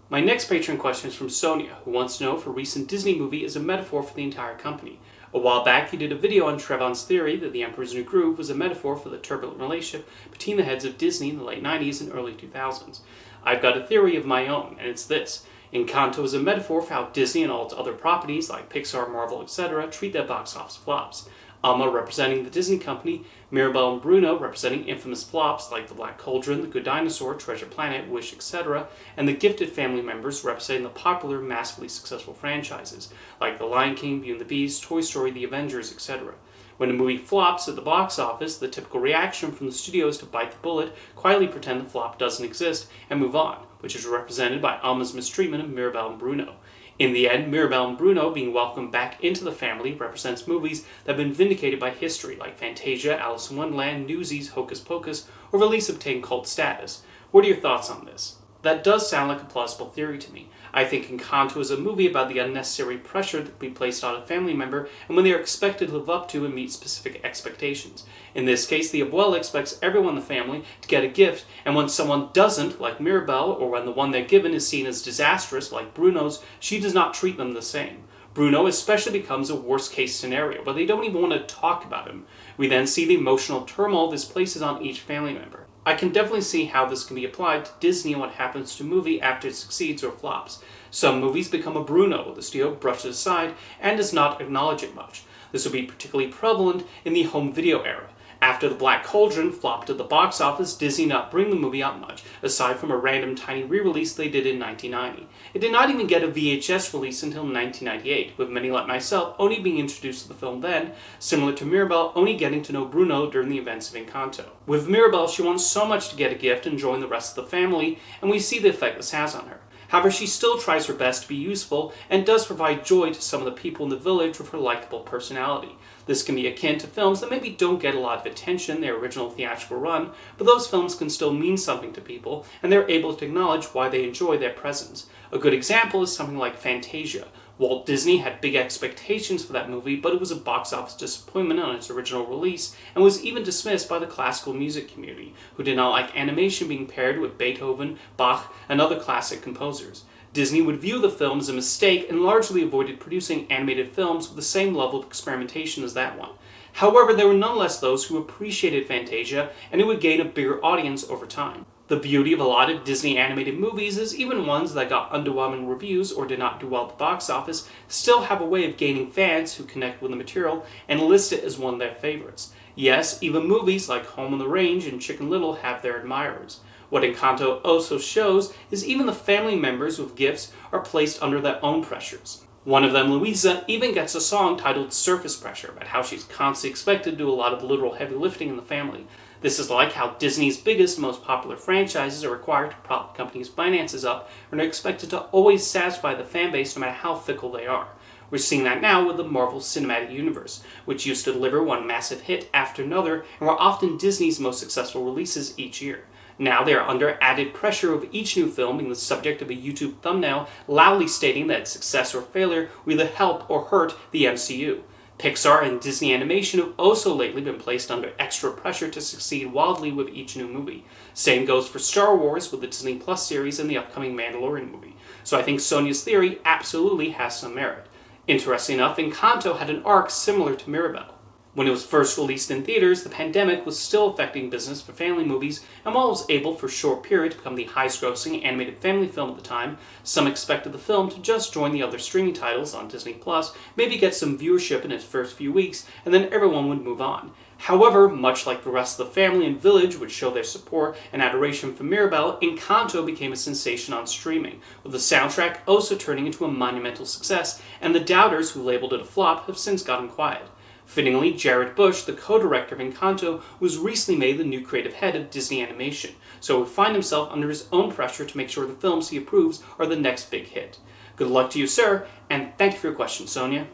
My next Patreon question is from Sonia, who wants to know if a recent Disney movie is a metaphor for the entire company. A while back, you did a video on Trevon's theory that The Emperor's New Groove was a metaphor for the turbulent relationship between the heads of Disney in the late 90s and early 2000s. I've got a theory of my own, and it's this. Encanto is a metaphor for how Disney and all its other properties, like Pixar, Marvel, etc., treat their box office flops. Alma representing the Disney company, Mirabel and Bruno representing infamous flops like The Black Cauldron, The Good Dinosaur, Treasure Planet, Wish, etc., and the gifted family members representing the popular, massively successful franchises like The Lion King, Beauty and the Beast, Toy Story, The Avengers, etc. When a movie flops at the box office, the typical reaction from the studio is to bite the bullet, quietly pretend the flop doesn't exist, and move on, which is represented by Alma's mistreatment of Mirabel and Bruno. In the end, Mirabel and Bruno being welcomed back into the family represents movies that have been vindicated by history, like Fantasia, Alice in Wonderland, Newsies, Hocus Pocus, or at least obtained cult status. What are your thoughts on this? That does sound like a plausible theory to me. I think Encanto is a movie about the unnecessary pressure that can be placed on a family member and when they are expected to live up to and meet specific expectations. In this case, the abuela expects everyone in the family to get a gift, and when someone doesn't, like Mirabel, or when the one they're given is seen as disastrous, like Bruno's, she does not treat them the same. Bruno especially becomes a worst-case scenario, but they don't even want to talk about him. We then see the emotional turmoil this places on each family member. I can definitely see how this can be applied to Disney and what happens to a movie after it succeeds or flops. Some movies become a Bruno, the studio brushes aside and does not acknowledge it much. This will be particularly prevalent in the home video era. After The Black Cauldron flopped at the box office, Disney not bring the movie out much, aside from a random tiny re-release they did in 1990. It did not even get a VHS release until 1998, with many like myself only being introduced to the film then, similar to Mirabel only getting to know Bruno during the events of Encanto. With Mirabel, she wants so much to get a gift and join the rest of the family, and we see the effect this has on her. However, she still tries her best to be useful and does provide joy to some of the people in the village with her likable personality. This can be akin to films that maybe don't get a lot of attention in their original theatrical run, but those films can still mean something to people, and they're able to acknowledge why they enjoy their presence. A good example is something like Fantasia. Walt Disney had big expectations for that movie, but it was a box office disappointment on its original release, and was even dismissed by the classical music community, who did not like animation being paired with Beethoven, Bach, and other classic composers. Disney would view the film as a mistake and largely avoided producing animated films with the same level of experimentation as that one. However, there were nonetheless those who appreciated Fantasia, and it would gain a bigger audience over time. The beauty of a lot of Disney animated movies is even ones that got underwhelming reviews or did not do well at the box office still have a way of gaining fans who connect with the material and list it as one of their favorites. Yes, even movies like Home on the Range and Chicken Little have their admirers. What Encanto also shows is even the family members with gifts are placed under their own pressures. One of them, Louisa, even gets a song titled Surface Pressure about how she's constantly expected to do a lot of literal heavy lifting in the family. This is like how Disney's biggest, most popular franchises are required to prop the company's finances up and are expected to always satisfy the fan base no matter how fickle they are. We're seeing that now with the Marvel Cinematic Universe, which used to deliver one massive hit after another and were often Disney's most successful releases each year. Now they are under added pressure of each new film being the subject of a YouTube thumbnail loudly stating that its success or failure will either help or hurt the MCU. Pixar and Disney Animation have also lately been placed under extra pressure to succeed wildly with each new movie. Same goes for Star Wars with the Disney Plus series and the upcoming Mandalorian movie. So I think Sonia's theory absolutely has some merit. Interesting enough, Encanto had an arc similar to Mirabel. When it was first released in theaters, the pandemic was still affecting business for family movies, and while it was able for a short period to become the highest-grossing animated family film at the time, some expected the film to just join the other streaming titles on Disney Plus, maybe get some viewership in its first few weeks, and then everyone would move on. However, much like the rest of the family and village would show their support and adoration for Mirabel, Encanto became a sensation on streaming, with the soundtrack also turning into a monumental success, and the doubters who labeled it a flop have since gotten quiet. Fittingly, Jared Bush, the co-director of Encanto, was recently made the new creative head of Disney Animation, so he would find himself under his own pressure to make sure the films he approves are the next big hit. Good luck to you, sir, and thank you for your question, Sonia.